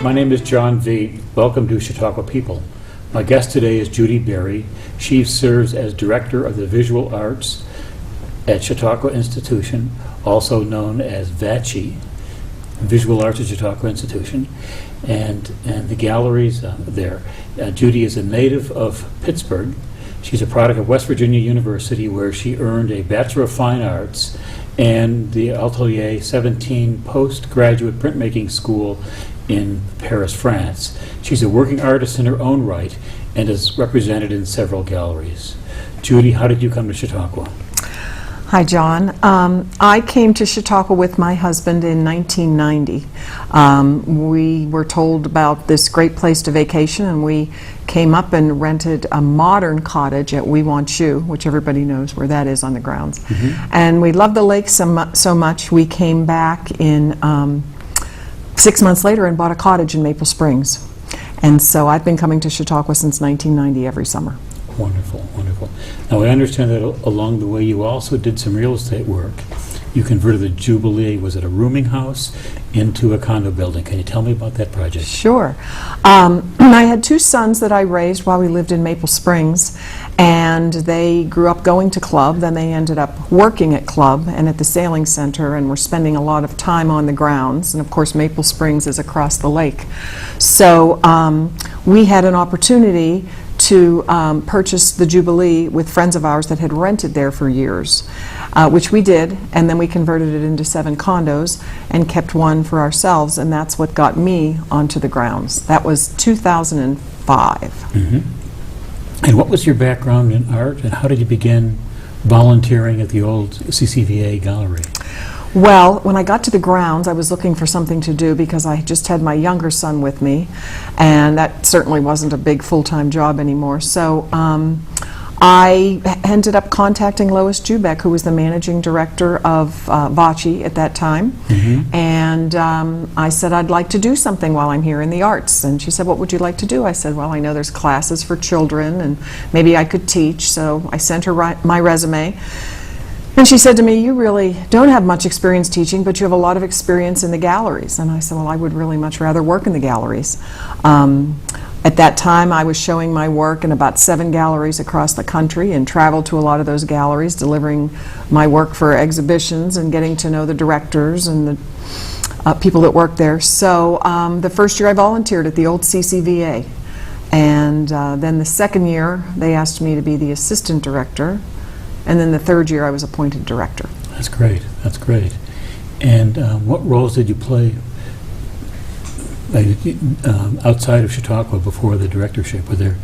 my name is John V. Welcome to Chautauqua People. My guest today is Judy Barie. She serves as Director of the Visual Arts at Chautauqua Institution, also known as VACI, Visual Arts at Chautauqua Institution, and the galleries there. Judy is a native of Pittsburgh. She's a product of West Virginia University, where she earned a Bachelor of Fine Arts and the Atelier 17 postgraduate printmaking school in Paris, France. She's a working artist in her own right and is represented in several galleries. Judy, how did you come to Chautauqua? Hi, John. I came to Chautauqua with my husband in 1990. We were told about this great place to vacation, and we came up and rented a modern cottage at We Want You, which everybody knows where that is on the grounds. And we loved the lake so much, we came back in 6 months later and bought a cottage in Maple Springs. And so I've been coming to Chautauqua since 1990 every summer. Wonderful, wonderful. Now, I understand that along the way you also did some real estate work. You converted the Jubilee, was it a rooming house, into a condo building. Can you tell me about that project? Sure. I had two sons that I raised while we lived in Maple Springs, and they grew up going to club. Then they ended up working at club and at the sailing center, and were spending a lot of time on the grounds. And of course, Maple Springs is across the lake. So we had an opportunity to purchase the Jubilee with friends of ours that had rented there for years, which we did, and then we converted it into 7 condos and kept one for ourselves, and that's what got me onto the grounds. That was 2005. And what was your background in art, and how did you begin volunteering at the old CCVA gallery? Well, when I got to the grounds, I was looking for something to do because I just had my younger son with me, and that certainly wasn't a big full-time job anymore. So I ended up contacting Lois Jubeck, who was the managing director of VACI at that time, and I said, I'd like to do something while I'm here in the arts. And she said, what would you like to do? I said, well, I know there's classes for children, and maybe I could teach. So I sent her my resume. And she said to me, you really don't have much experience teaching, but you have a lot of experience in the galleries. And I said, well, I would really much rather work in the galleries. At that time, I was showing my work in about 7 galleries across the country and traveled to a lot of those galleries, delivering my work for exhibitions and getting to know the directors and the people that worked there. So the first year I volunteered at the old CCVA. And then the second year, they asked me to be the assistant director. And then the third year, I was appointed director. That's great. That's great. And what roles did you play outside of Chautauqua before the directorship? Was there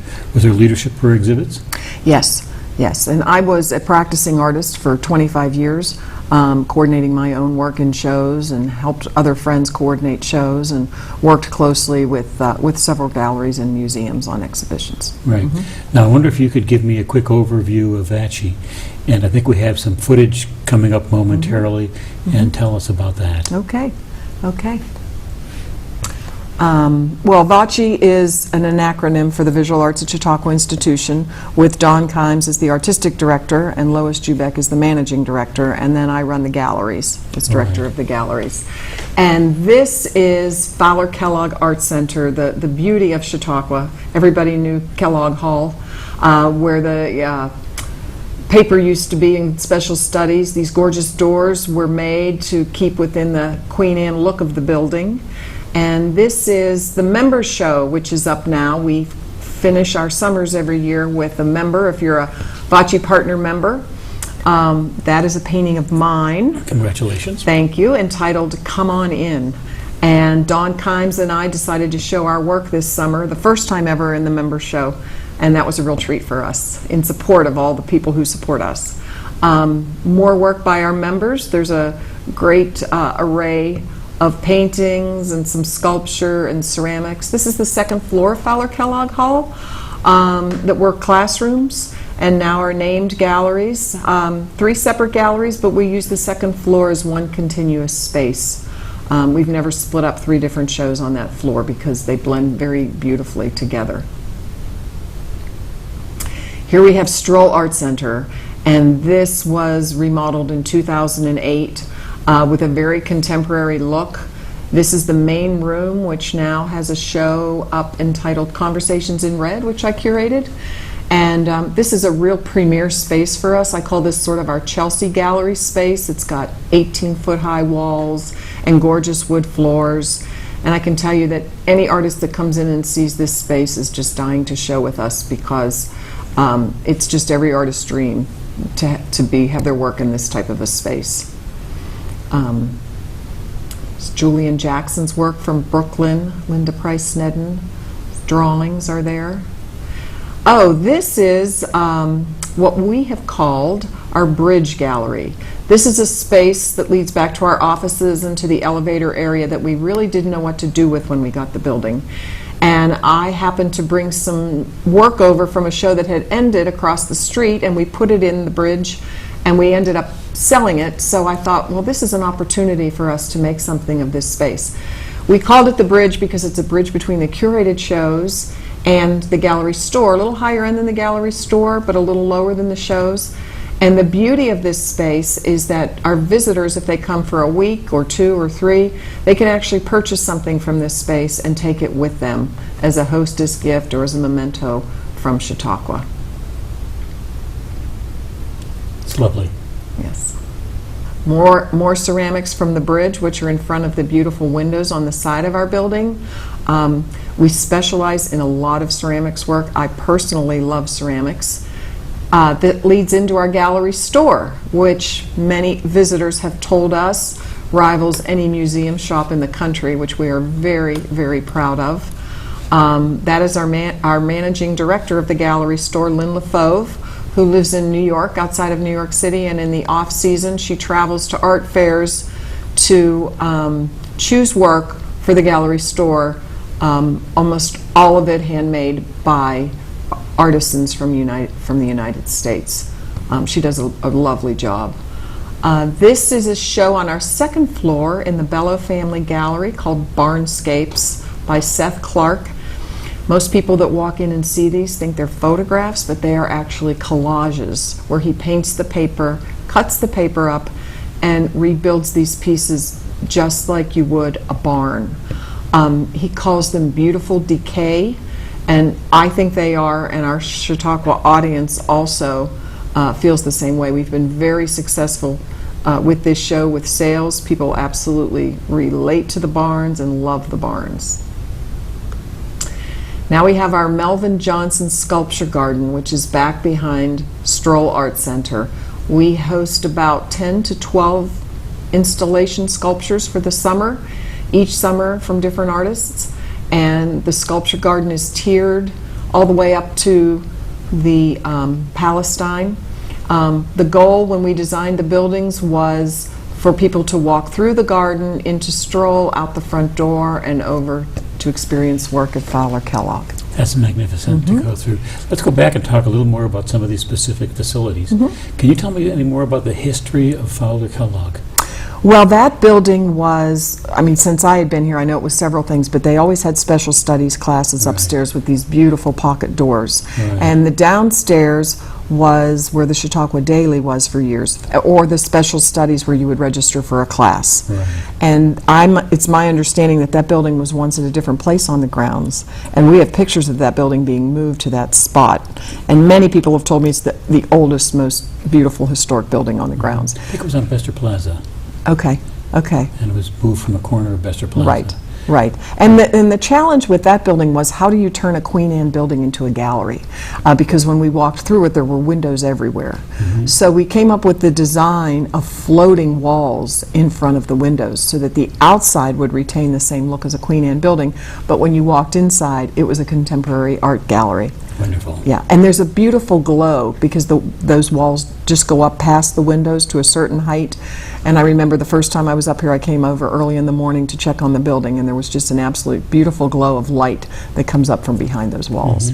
leadership for exhibits? Yes, yes. And I was a practicing artist for 25 years, coordinating my own work in shows, and helped other friends coordinate shows, and worked closely with several galleries and museums on exhibitions. Right. Now, I wonder if you could give me a quick overview of VACI. And I think we have some footage coming up momentarily, and tell us about that. Okay, okay. Well, VACI is an acronym for the Visual Arts at Chautauqua Institution, with Don Kimes as the artistic director and Lois Jubeck as the managing director, and then I run the galleries as director of the galleries. And this is Fowler Kellogg Art Center, the beauty of Chautauqua. Everybody knew Kellogg Hall, where the paper used to be in special studies. These gorgeous doors were made to keep within the Queen Anne look of the building. And this is the member show, which is up now. We finish our summers every year with a member. If you're a VACI partner member, that is a painting of mine. Congratulations. Thank you, entitled Come On In. And Don Kimes and I decided to show our work this summer, the first time ever in the member show. And that was a real treat for us, in support of all the people who support us. More work by our members. There's a great array of paintings and some sculpture and ceramics. This is the second floor of Fowler Kellogg Hall that were classrooms and now are named galleries. 3 separate galleries, but we use the second floor as one continuous space. We've never split up 3 different shows on that floor because they blend very beautifully together. Here we have Stroll Art Center, and this was remodeled in 2008 with a very contemporary look. This is the main room, which now has a show up entitled Conversations in Red, which I curated. And this is a real premier space for us. I call this sort of our Chelsea gallery space. It's got 18-foot high walls and gorgeous wood floors. And I can tell you that any artist that comes in and sees this space is just dying to show with us, because it's just every artist's dream to have their work in this type of a space. It's Julian Jackson's work from Brooklyn. Linda Price Snedden drawings are there. Oh, this is what we have called our Bridge Gallery. This is a space that leads back to our offices and to the elevator area that we really didn't know what to do with when we got the building. And I happened to bring some work over from a show that had ended across the street, and we put it in the bridge, and we ended up selling it. So I thought, well, this is an opportunity for us to make something of this space. We called it the Bridge because it's a bridge between the curated shows and the gallery store, a little higher end than the gallery store, but a little lower than the shows. And the beauty of this space is that our visitors, if they come for a week or 2 or 3, they can actually purchase something from this space and take it with them as a hostess gift or as a memento from Chautauqua. It's lovely. Yes. More ceramics from the bridge, which are in front of the beautiful windows on the side of our building. We specialize in a lot of ceramics work. I personally love ceramics. That leads into our gallery store, which many visitors have told us rivals any museum shop in the country, which we are very, very proud of. That is our managing director of the gallery store, Lynn LaFauve, who lives in New York, outside of New York City, and in the off-season she travels to art fairs to choose work for the gallery store, almost all of it handmade by artisans from the United States. She does a lovely job. This is a show on our second floor in the Bello Family Gallery called Barnscapes by Seth Clark. Most people that walk in and see these think they're photographs, but they are actually collages where he paints the paper, cuts the paper up, and rebuilds these pieces just like you would a barn. He calls them beautiful decay, and I think they are, and our Chautauqua audience also feels the same way. We've been very successful with this show with sales. People absolutely relate to the barns and love the barns. Now we have our Melvin Johnson Sculpture Garden, which is back behind Stroll Art Center. We host about 10 to 12 installation sculptures for the summer, each summer from different artists. And the Sculpture Garden is tiered all the way up to the Palestine. The goal when we designed the buildings was for people to walk through the garden, into Stroll, out the front door, and over to experience work at Fowler Kellogg. That's magnificent to go through. Let's go back and talk a little more about some of these specific facilities. Can you tell me any more about the history of Fowler Kellogg? Well, that building was, I mean, since I had been here, I know it was several things, but they always had special studies classes upstairs with these beautiful pocket doors. And the downstairs was where the Chautauqua Daily was for years, or the special studies where you would register for a class. And it's my understanding that that building was once at a different place on the grounds, and we have pictures of that building being moved to that spot. And many people have told me it's the oldest, most beautiful historic building on the grounds. I think it was on Bester Plaza. Okay, okay. And it was moved from a corner of Bester Plaza. Right, right. And the challenge with that building was, how do you turn a Queen Anne building into a gallery? Because when we walked through it, there were windows everywhere. So we came up with the design of floating walls in front of the windows so that the outside would retain the same look as a Queen Anne building, but when you walked inside, it was a contemporary art gallery. Wonderful. Yeah, and there's a beautiful glow because those walls just go up past the windows to a certain height. And I remember the first time I was up here, I came over early in the morning to check on the building, and there was just an absolute beautiful glow of light that comes up from behind those walls.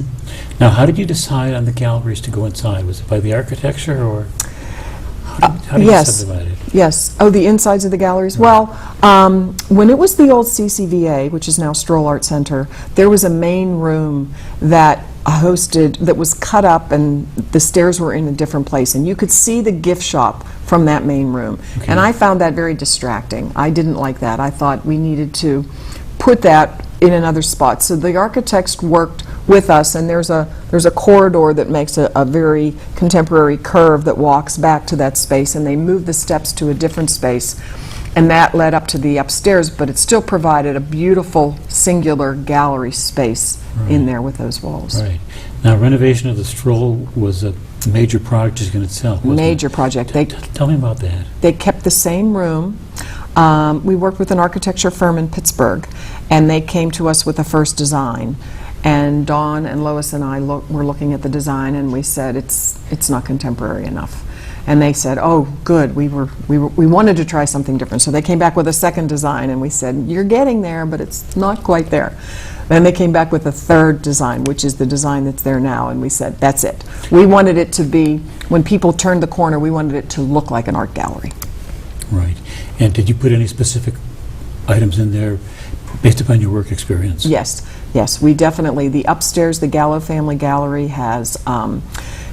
Now, how did you decide on the galleries to go inside? Was it by the architecture, or how did you subdivide it? Yes. Oh, the insides of the galleries? Well, when it was the old CCVA, which is now Stroll Art Center, there was a main room that hosted, that was cut up, and the stairs were in a different place, and you could see the gift shop from that main room. Okay. And I found that very distracting. I didn't like that. I thought we needed to put that in another spot. So the architects worked with us, and there's a corridor that makes a very contemporary curve that walks back to that space, and they moved the steps to a different space, and that led up to the upstairs, but it still provided a beautiful singular gallery space in there with those walls. Right. Now, renovation of the stroll was a major project just in itself, wasn't it? Major project. They Tell me about that. They kept the same room. We worked with an architecture firm in Pittsburgh, and they came to us with a first design. And Dawn and Lois and I were looking at the design, and we said, it's not contemporary enough. And they said, oh, good, we wanted to try something different. So they came back with a second design, and we said, you're getting there, but it's not quite there. Then they came back with a third design, which is the design that's there now, and we said, that's it. We wanted it to be, when people turned the corner, we wanted it to look like an art gallery. Right. And did you put any specific items in there based upon your work experience? Yes, yes, we definitely, the upstairs, the Gallo Family Gallery has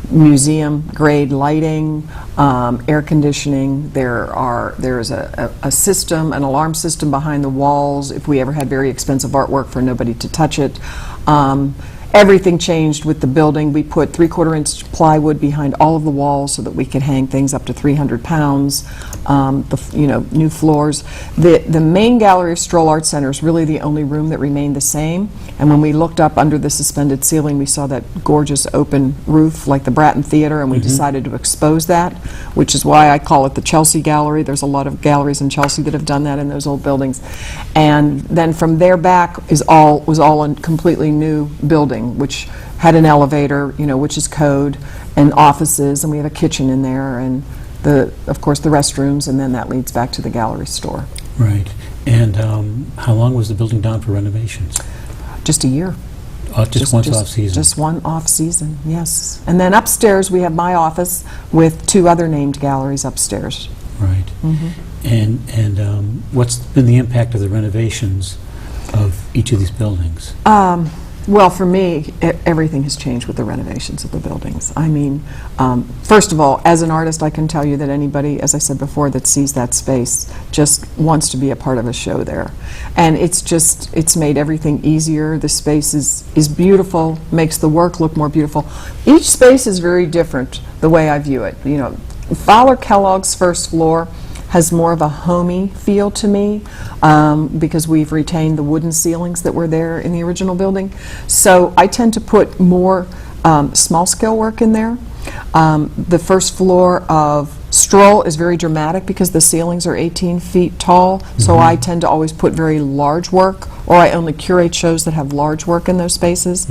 museum-grade lighting, air conditioning. There's a system, an alarm system behind the walls if we ever had very expensive artwork for nobody to touch it. Everything changed with the building. We put 3/4-inch plywood behind all of the walls so that we could hang things up to 300 pounds. New floors. The main gallery of Stroll Art Center is really the only room that remained the same. And when we looked up under the suspended ceiling, we saw that gorgeous open roof like the Bratton Theater, and we decided to expose that, which is why I call it the Chelsea Gallery. There's a lot of galleries in Chelsea that have done that in those old buildings. And then from there back was all a completely new building, which had an elevator, which is code, and offices, and we have a kitchen in there, and of course the restrooms, and then that leads back to the gallery store. Right. And how long was the building down for renovations? Just a year. Just once off season? Just one off season, yes. And then upstairs we have my office with 2 other named galleries upstairs. Right. And what's been the impact of the renovations of each of these buildings? Well, for me, everything has changed with the renovations of the buildings. I mean, first of all, as an artist, I can tell you that anybody, as I said before, that sees that space just wants to be a part of a show there. And it's made everything easier. The space is beautiful, makes the work look more beautiful. Each space is very different, the way I view it. Fowler Kellogg's first floor has more of a homey feel to me because we've retained the wooden ceilings that were there in the original building. So I tend to put more small-scale work in there. The first floor of Stroll is very dramatic because the ceilings are 18 feet tall, so I tend to always put very large work, or I only curate shows that have large work in those spaces.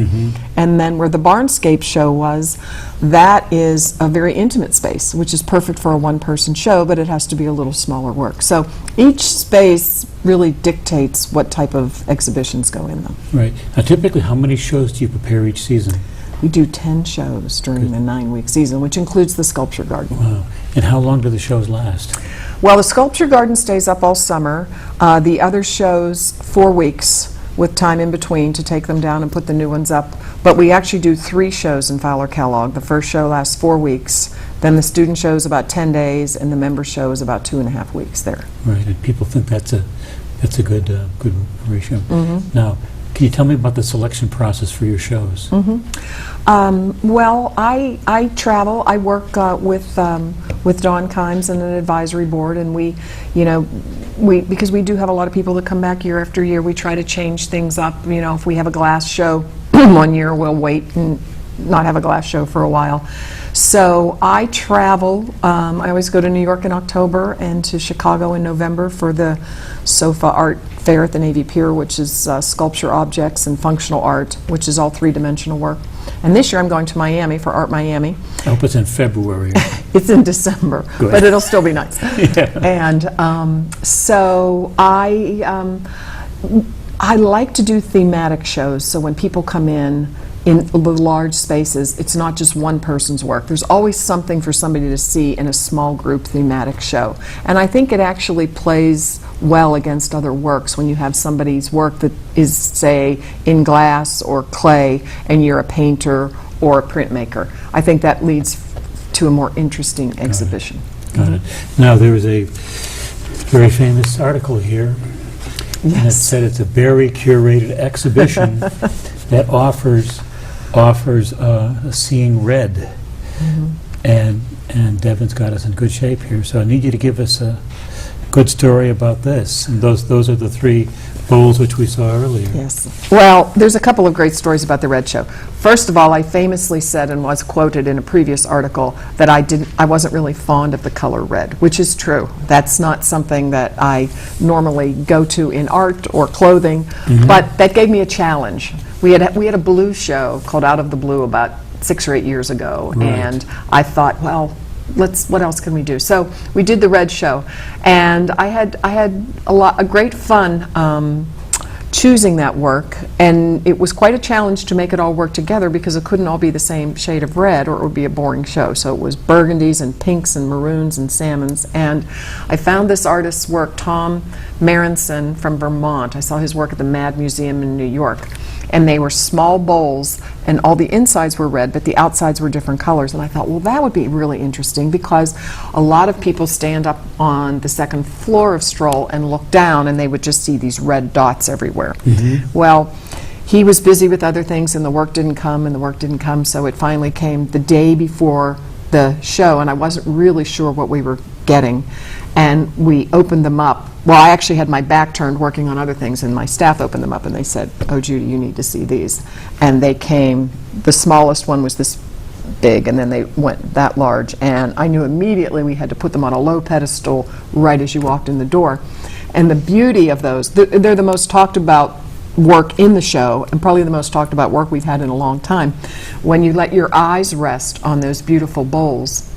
And then where the Barnscape show was, that is a very intimate space, which is perfect for a one-person show, but it has to be a little smaller work. So each space really dictates what type of exhibitions go in them. Right. Now, typically, how many shows do you prepare each season? We do 10 shows during the 9-week season, which includes the Sculpture Garden. Wow. And how long do the shows last? Well, the Sculpture Garden stays up all summer. The other shows, 4 weeks, with time in between to take them down and put the new ones up. But we actually do 3 shows in Fowler Kellogg. The first show lasts 4 weeks. Then the student show is about 10 days, and the member show is about 2.5 weeks there. Right. And people think that's a good ratio. Now, can you tell me about the selection process for your shows? Well, I travel. I work with Dawn Kimes and an advisory board, and because we do have a lot of people that come back year after year, we try to change things up. If we have a glass show one year, we'll wait and not have a glass show for a while. So I travel. I always go to New York in October and to Chicago in November for the SOFA Art Fair at the Navy Pier, which is sculpture objects and functional art, which is all 3-dimensional work. And this year I'm going to Miami for Art Miami. I hope it's in February. It's in December, Good. but it'll still be nice. Yeah. And so I like to do thematic shows, so when people come in the large spaces, it's not just one person's work. There's always something for somebody to see in a small group thematic show. And I think it actually plays well against other works when you have somebody's work that is, say, in glass or clay, and you're a painter or a printmaker. I think that leads to a more interesting exhibition. Got it. Now, there was a very famous article here, and it said it's a Barie curated exhibition that offers seeing red. And Devin's got us in good shape here, so I need you to give us a good story about this. And those are the 3 bowls which we saw earlier. Yes. Well, there's a couple of great stories about the Red Show. First of all, I famously said, and was quoted in a previous article, that I wasn't really fond of the color red, which is true. That's not something that I normally go to in art or clothing, but that gave me a challenge. We had a blue show called Out of the Blue about 6 or 8 years ago, and I thought, well, what else can we do? So we did the Red Show, and I had a great fun choosing that work, and it was quite a challenge to make it all work together because it couldn't all be the same shade of red or it would be a boring show. So it was burgundies and pinks and maroons and salmons, and I found this artist's work, Tom Marinson from Vermont. I saw his work at the Mad Museum in New York, and they were small bowls, and all the insides were red, but the outsides were different colors. And I thought, well, that would be really interesting because a lot of people stand up on the second floor of Stroll and look down, and they would just see these red dots everywhere. Well, he was busy with other things, and the work didn't come, so it finally came the day before the show, and I wasn't really sure what we were getting. And we opened them up. Well, I actually had my back turned working on other things, and my staff opened them up, and they said, "Oh, Judy, you need to see these." And they came, the smallest one was this big, and then they went that large, and I knew immediately we had to put them on a low pedestal right as you walked in the door. And the beauty of those, they're the most talked about work in the show, and probably the most talked about work we've had in a long time. When you let your eyes rest on those beautiful bowls,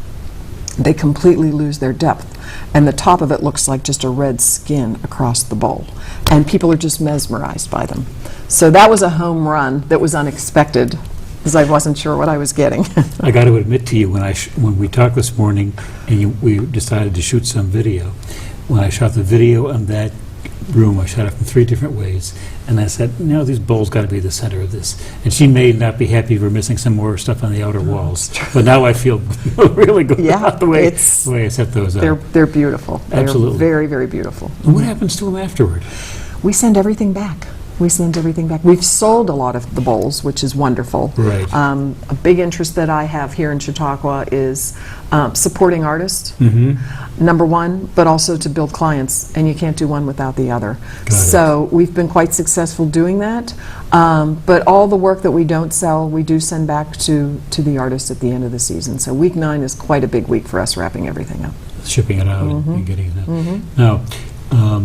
they completely lose their depth, and the top of it looks like just a red skin across the bowl, and people are just mesmerized by them. So that was a home run that was unexpected, because I wasn't sure what I was getting. I got to admit to you, when we talked this morning and we decided to shoot some video, when I shot the video of that room, I shot it from 3 different ways, and I said, no, these bowls got to be the center of this. And she may not be happy we're missing some more stuff on the outer walls, but now I feel really good about the way I set those up. They're beautiful. Absolutely. They're very, very beautiful. And what happens to them afterward? We send everything back. We've sold a lot of the bowls, which is wonderful. Right. A big interest that I have here in Chautauqua is supporting artists, number one, but also to build clients, and you can't do one without the other. So we've been quite successful doing that, but all the work that we don't sell, we do send back to the artists at the end of the season. So week 9 is quite a big week for us, wrapping everything up. Shipping it out and getting it out. Now,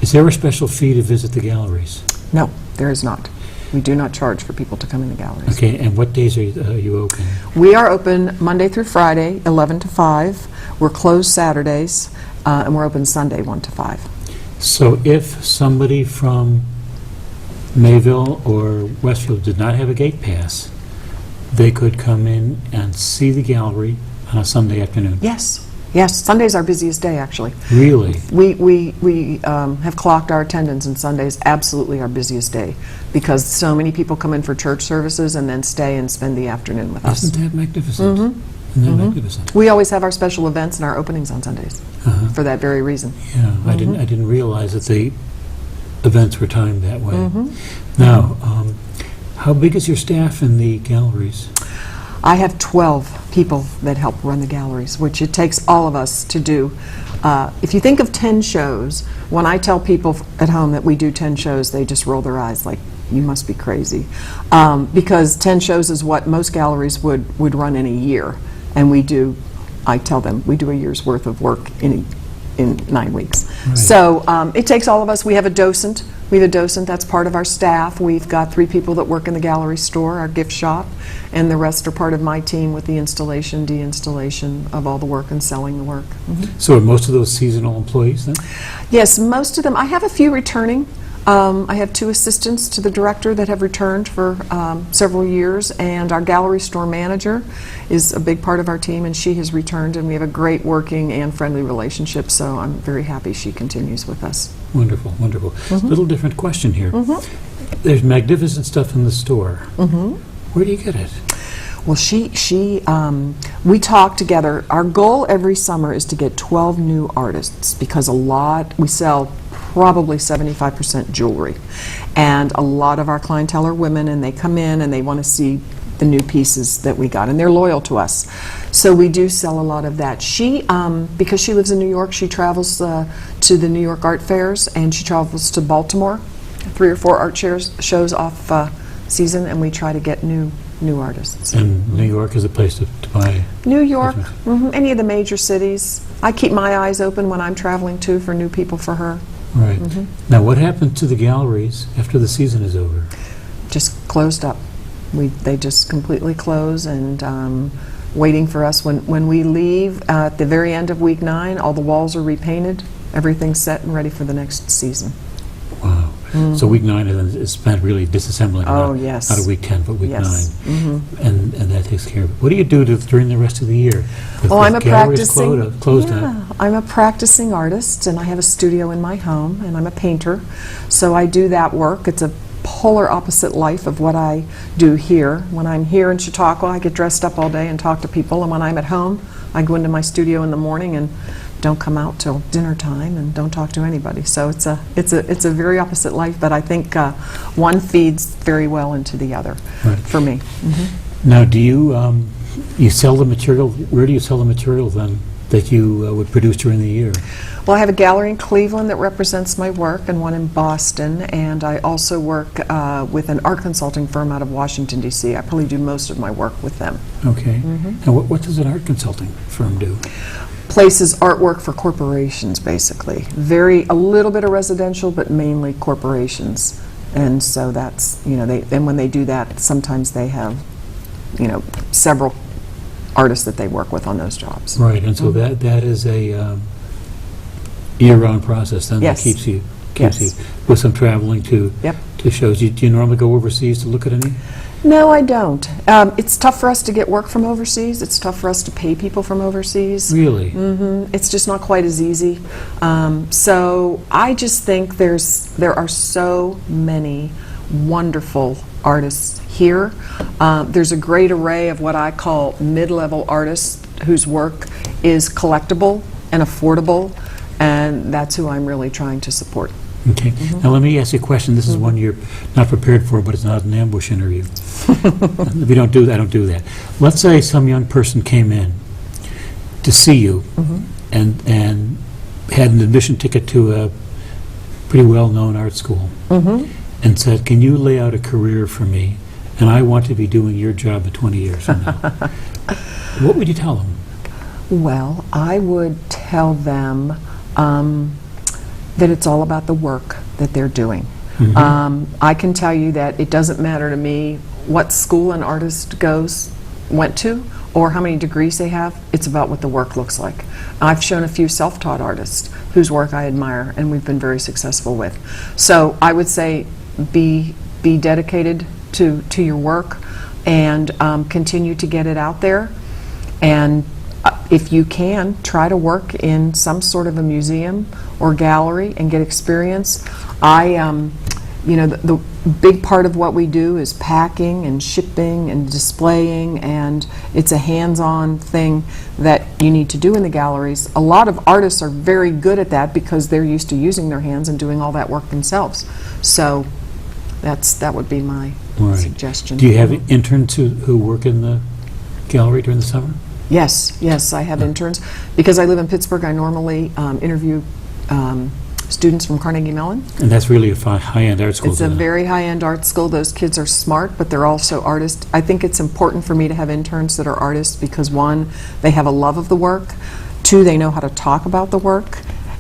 is there a special fee to visit the galleries? No, there is not. We do not charge for people to come in the galleries. Okay, and what days are you open? We are open Monday through Friday, 11 to 5. We're closed Saturdays, and we're open Sunday, 1 to 5. So if somebody from Mayville or Westfield did not have a gate pass, they could come in and see the gallery on a Sunday afternoon? Yes. Yes, Sunday's our busiest day, actually. Really? We have clocked our attendance, and Sunday's absolutely our busiest day because so many people come in for church services and then stay and spend the afternoon with us. Isn't that magnificent? Isn't that magnificent? We always have our special events and our openings on Sundays for that very reason. Yeah, I didn't realize that the events were timed that way. Now, how big is your staff in the galleries? I have 12 people that help run the galleries, which it takes all of us to do. If you think of 10 shows, when I tell people at home that we do 10 shows, they just roll their eyes like, you must be crazy. Because 10 shows is what most galleries would run in a year. And we do, I tell them, we do a year's worth of work in 9 weeks. Right. So it takes all of us. We have a docent. That's part of our staff. We've got 3 people that work in the gallery store, our gift shop, and the rest are part of my team with the installation, de-installation of all the work and selling the work. So are most of those seasonal employees then? Yes, most of them. I have a few returning. I have 2 assistants to the director that have returned for several years, and our gallery store manager is a big part of our team, and she has returned, and we have a great working and friendly relationship, so I'm very happy she continues with us. Wonderful, wonderful. Little different question here. There's magnificent stuff in the store. Where do you get it? Well, we talk together. Our goal every summer is to get 12 new artists, because we sell probably 75% jewelry, and a lot of our clientele are women, and they come in and they want to see the new pieces that we got, and they're loyal to us. So we do sell a lot of that. She, because she lives in New York, she travels to the New York art fairs, and she travels to Baltimore, 3 or 4 art shows off season, and we try to get new artists. And New York is a place to buy? New York, any of the major cities. I keep my eyes open when I'm traveling too for new people for her. Right. Now, what happens to the galleries after the season is over? Just closed up. They just completely close, and waiting for us. When we leave at the very end of week 9, all the walls are repainted, everything's set and ready for the next season. Wow. So week 9 is spent really disassembling. Yes. Not a week 10, but week 9. And that takes care of it. What do you do during the rest of the year? I'm a practicing. Closed up. I'm a practicing artist, and I have a studio in my home, and I'm a painter, so I do that work. It's a polar opposite life of what I do here. When I'm here in Chautauqua, I get dressed up all day and talk to people, and when I'm at home, I go into my studio in the morning and don't come out till dinner time and don't talk to anybody. So it's a very opposite life, but I think one feeds very well into the other for me. Now, do you sell the material? Where do you sell the material then that you would produce during the year? Well, I have a gallery in Cleveland that represents my work, and one in Boston, and I also work with an art consulting firm out of Washington, D.C. I probably do most of my work with them. Okay. And what does an art consulting firm do? Places artwork for corporations, basically. A little bit of residential, but mainly corporations. And so that's, and when they do that, sometimes they have, several artists that they work with on those jobs. Right, and so that is a year-round process then that keeps you with some traveling to shows. Do you normally go overseas to look at any? No, I don't. It's tough for us to get work from overseas. It's tough for us to pay people from overseas. Really? It's just not quite as easy. So I just think there are so many wonderful artists here. There's a great array of what I call mid-level artists whose work is collectible and affordable, and that's who I'm really trying to support. Okay. Now let me ask you a question. This is one you're not prepared for, but it's not an ambush interview. If you don't do that, I don't do that. Let's say some young person came in to see you and had an admission ticket to a pretty well-known art school and said, can you lay out a career for me, and I want to be doing your job in 20 years from now. What would you tell them? Well, I would tell them that it's all about the work that they're doing. I can tell you that it doesn't matter to me what school an artist went to or how many degrees they have. It's about what the work looks like. I've shown a few self-taught artists whose work I admire and we've been very successful with. So I would say be dedicated to your work and continue to get it out there, and if you can, try to work in some sort of a museum or gallery and get experience. The big part of what we do is packing and shipping and displaying, and it's a hands-on thing that you need to do in the galleries. A lot of artists are very good at that because they're used to using their hands and doing all that work themselves. So that would be my suggestion. Do you have interns who work in the gallery during the summer? Yes, I have interns. Because I live in Pittsburgh, I normally interview students from Carnegie Mellon. And that's really a high-end art school. It's a very high-end art school. Those kids are smart, but they're also artists. I think it's important for me to have interns that are artists because, 1, they have a love of the work, 2, they know how to talk about the work,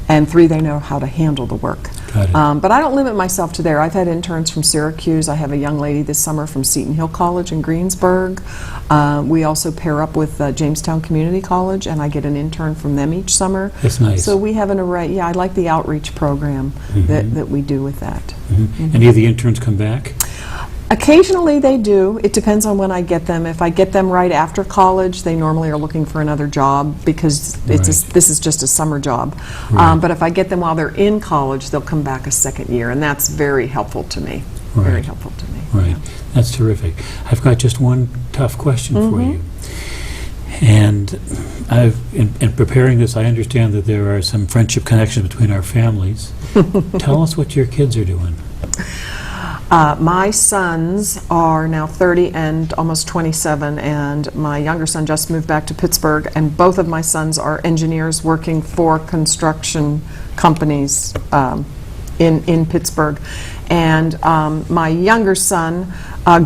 and 3, they know how to handle the work. Got it. But I don't limit myself to there. I've had interns from Syracuse. I have a young lady this summer from Seton Hill College in Greensburg. We also pair up with Jamestown Community College, and I get an intern from them each summer. That's nice. So we have an array. Yeah, I like the outreach program that we do with that. Any of the interns come back? Occasionally they do. It depends on when I get them. If I get them right after college, they normally are looking for another job because this is just a summer job. Right. But if I get them while they're in college, they'll come back a second year, and that's very helpful to me. Very Right. helpful to me. Right. That's terrific. I've got just one tough question for you. And in preparing this, I understand that there are some friendship connections between our families. Tell us what your kids are doing. My sons are now 30 and almost 27, and my younger son just moved back to Pittsburgh, and both of my sons are engineers working for construction companies in Pittsburgh. And my younger son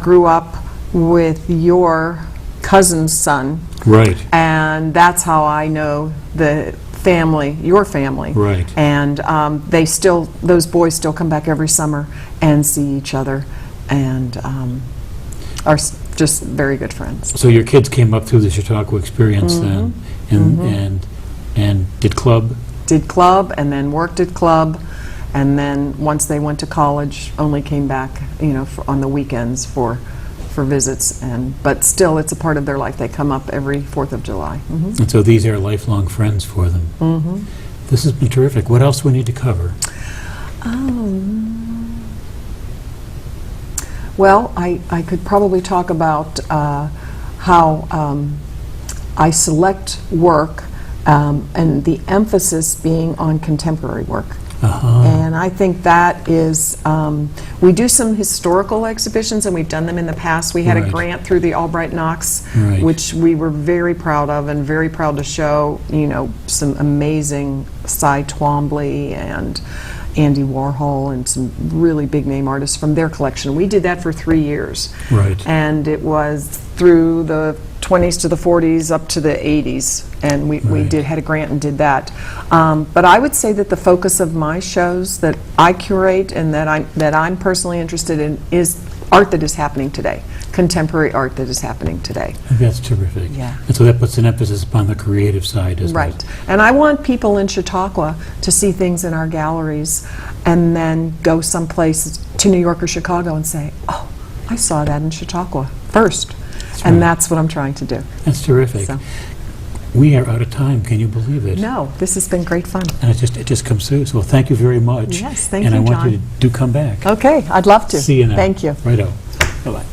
grew up with your cousin's son. Right. And that's how I know the family, your family. Right. And those boys still come back every summer and see each other, and are just very good friends. So your kids came up through the Chautauqua experience then, and did club? Did club, and then worked at club, and then once they went to college, only came back, on the weekends for visits, but still it's a part of their life. They come up every 4th of July. And so these are lifelong friends for them. This has been terrific. What else do we need to cover? Well, I could probably talk about how I select work and the emphasis being on contemporary work. And I think that is, we do some historical exhibitions, and we've done them in the past. We had a grant through the Albright Knox, which we were very proud of, and very proud to show, some amazing Cy Twombly and Andy Warhol and some really big name artists from their collection. We did that for 3 years. Right. And it was through the 20s to the 40s up to the 80s, and we had a grant and did that. But I would say that the focus of my shows that I curate and that I'm personally interested in is art that is happening today, contemporary art that is happening today. That's terrific. Yeah. And so that puts an emphasis upon the creative side as well. Right. And I want people in Chautauqua to see things in our galleries and then go someplace to New York or Chicago and say, oh, I saw that in Chautauqua first. And that's what I'm trying to do. That's terrific. So. We are out of time. Can you believe it? No, this has been great fun. And it just comes through. So thank you very much. Yes, thank and you, I John. want you to come back. Okay, I'd love to. See you now. Thank you. Righto. Bye-bye.